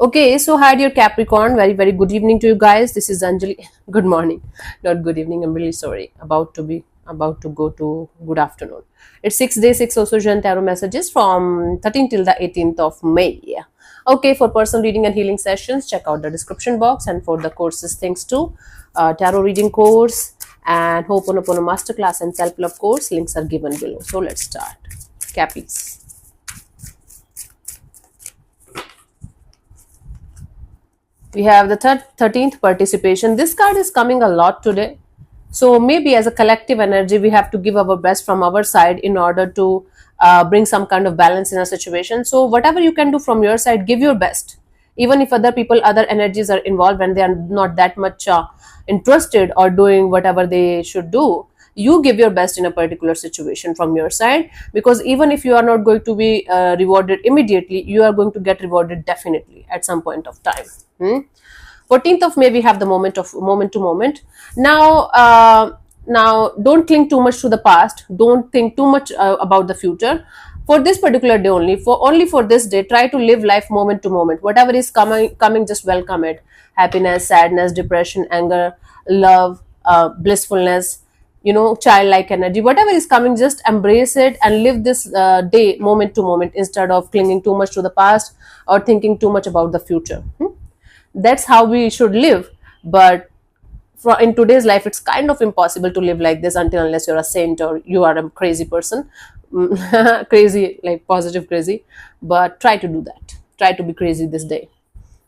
Okay, so hi dear Capricorn, very good evening to you guys. This is Anjali. Good morning, not good evening. I'm really sorry. About to go to good afternoon. It's 6 day 6 also tarot messages from 13th till the 18th of May. Yeah. Okay, for personal reading and healing sessions, check out the description box, and for the courses, thanks to tarot reading course and Ho'oponopono masterclass and self love course. Links are given below. So let's start. Cappies. We have the 13th participation. This card is coming a lot today. So maybe as a collective energy, we have to give our best from our side in order to bring some kind of balance in a situation. So whatever you can do from your side, give your best. Even if other people, other energies are involved and they are not that much interested or doing whatever they should do, you give your best in a particular situation from your side, because even if you are not going to be rewarded immediately, you are going to get rewarded definitely at some point of time. 14th of May, we have the moment to moment. Now don't cling too much to the past. Don't think too much about the future. For this particular day only for this day, try to live life moment to moment. Whatever is coming, just welcome it. Happiness, sadness, depression, anger, love, blissfulness, childlike energy, whatever is coming, just embrace it and live this day moment to moment, instead of clinging too much to the past or thinking too much about the future. That's how we should live. But in today's life, it's kind of impossible to live like this until unless you're a saint or you are a crazy person. Crazy, like positive crazy. But try to do that. Try to be crazy this day.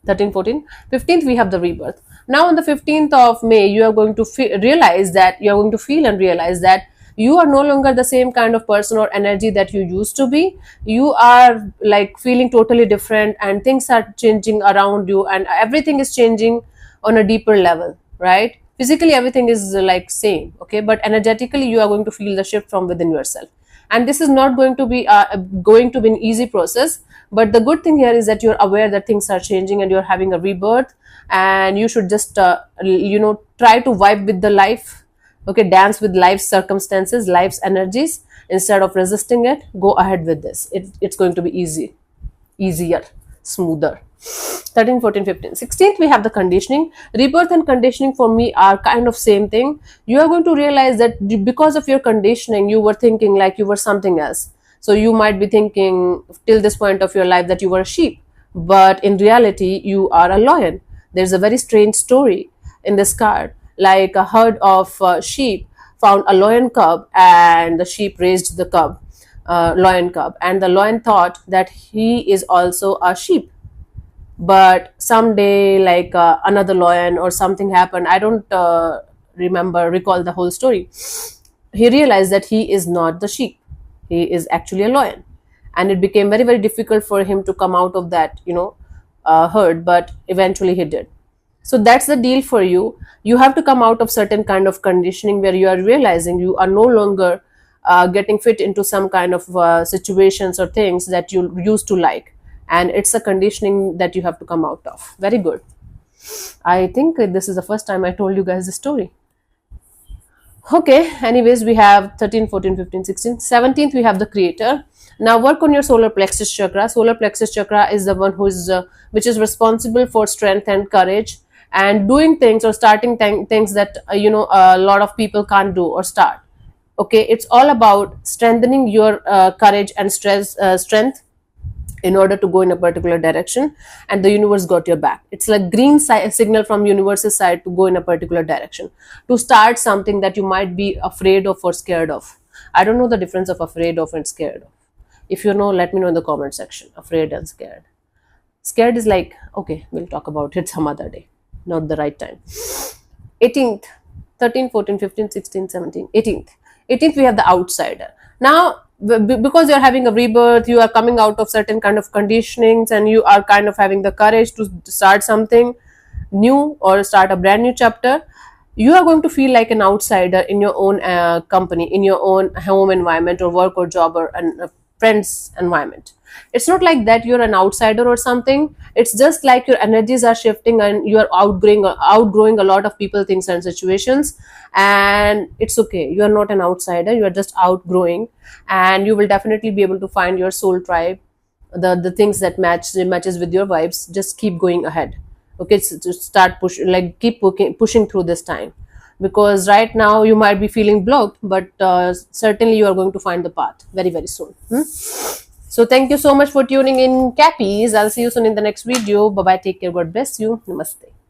13, 14, 15th, we have the rebirth. Now on the 15th of May, you are going to realize that you are going to feel and realize that you are no longer the same kind of person or energy that you used to be. You are like feeling totally different, and things are changing around you, and everything is changing on a deeper level, right? Physically everything is like same, okay, but energetically you are going to feel the shift from within yourself. And this is not going to be an easy process, but the good thing here is that you're aware that things are changing and you're having a rebirth, and you should just try to vibe with the life. Okay, dance with life's circumstances, life's energies, instead of resisting it. Go ahead with this. It's going to be easier, smoother. 13, 14, 15, 16th, we have the conditioning. Rebirth and conditioning for me are kind of same thing. You are going to realize that because of your conditioning, you were thinking like you were something else. So you might be thinking till this point of your life that you were a sheep, but in reality you are a lion. There's a very strange story in this card. Like a herd of sheep found a lion cub, and the sheep raised the lion cub, and the lion thought that he is also a sheep. But someday, like another lion or something happened, I don't recall the whole story. He realized that he is not the sheep, he is actually a lion. And it became very difficult for him to come out of that herd, but eventually he did. So that's the deal for you. You have to come out of certain kind of conditioning where you are realizing you are no longer getting fit into some kind of situations or things that you used to like, and it's a conditioning that you have to come out of. Very good. I think this is the first time I told you guys the story. Okay, anyways, we have 13, 14, 15, 16, 17th, we have the creator. Now work on your solar plexus chakra. Solar plexus chakra is the one which is responsible for strength and courage, and doing things or starting things that a lot of people can't do or start. Okay, it's all about strengthening your courage and strength in order to go in a particular direction, and the universe got your back. It's like green signal from universe's side to go in a particular direction, to start something that you might be afraid of or scared of. I don't know the difference of afraid of and scared of. If you know, let me know in the comment section. Afraid and scared. Scared is like, okay, we'll talk about it some other day, not the right time. 18th, 13, 14, 15, 16, 17, 18th, we have the outsider. Now because you're having a rebirth, you are coming out of certain kind of conditionings, and you are kind of having the courage to start something new or start a brand new chapter. You are going to feel like an outsider in your own company, in your own home environment or work or job or friends environment. It's not like that you're an outsider or something. It's just like your energies are shifting and you are outgrowing a lot of people, things and situations, and it's okay. You are not an outsider, you are just outgrowing, and you will definitely be able to find your soul tribe the things that matches with your vibes, just keep going ahead. Okay, so just start keep pushing through this time, because right now you might be feeling blocked, but certainly you are going to find the path very, very soon. So thank you so much for tuning in, Cappies. I'll see you soon in the next video. Bye bye, take care, God bless you, namaste.